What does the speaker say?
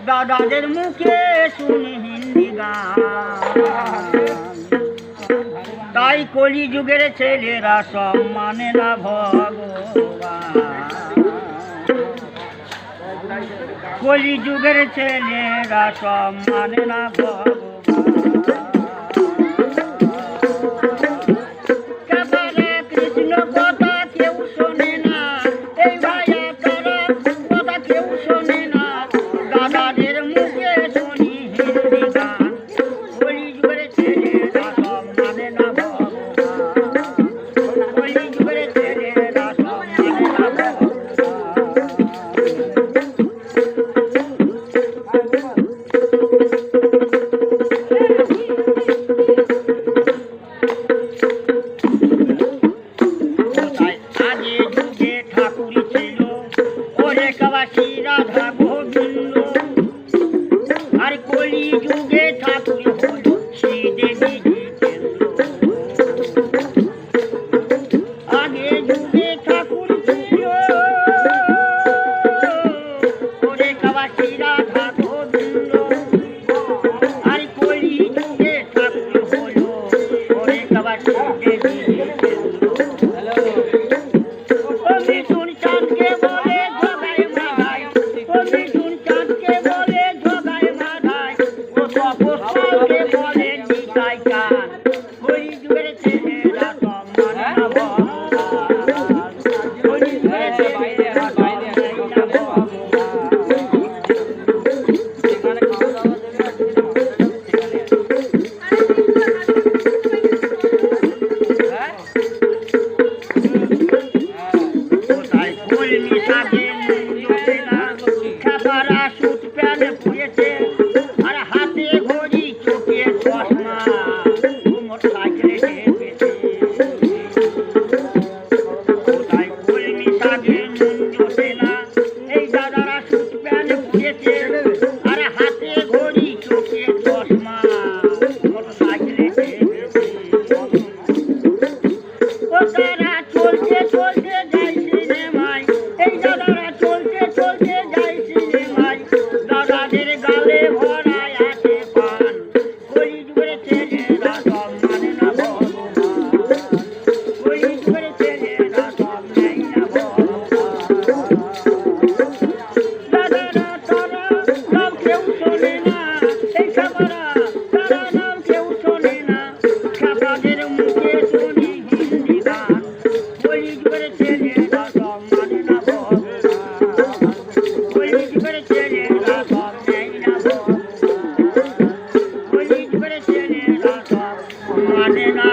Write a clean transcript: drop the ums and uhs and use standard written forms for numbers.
দাদাদের মুখে শুনি হিন্দি গান, তাই কলি যুগের ছেলেরা সব মানে না ভগবান। কলি যুগের ছেলেরা সব মানে না ভগবান। কৃষ্ণ কথা কেউ শোনে না, এই ভাইয়া তারা কথা কেউ শোনে না, দাদাদের মুখে শুনি হিন্দি গান, কলি যুগের ছেলেরা সব মানে না ভগবান। কলি যুগের ছেলেরা সব মানে না ভগবান। রাধা গোবিন্দ আর কলি যুগে ঠাকুর হল শ্রীদেবী জিতেন্দ্র। আগে যুগে ঠাকুর ছিল ওরে কাবাসী রাধা গোবিন্দ আর কলি যুগে ঠাকুর হল ওরে কাবাসী দেবী জিতেন্দ্র। মিঠুন চাঁদকে বলে জগায় মাধায়, মিঠুন চাঁদকে বলে জগায় মাধায়, ও তপস্যাকে বলে নিতাই কান, কলি যুগের ছেলেরা সব মানে না ভগবান। কলি যুগের ছেলেরা সব মানে না ভগবান। মানে না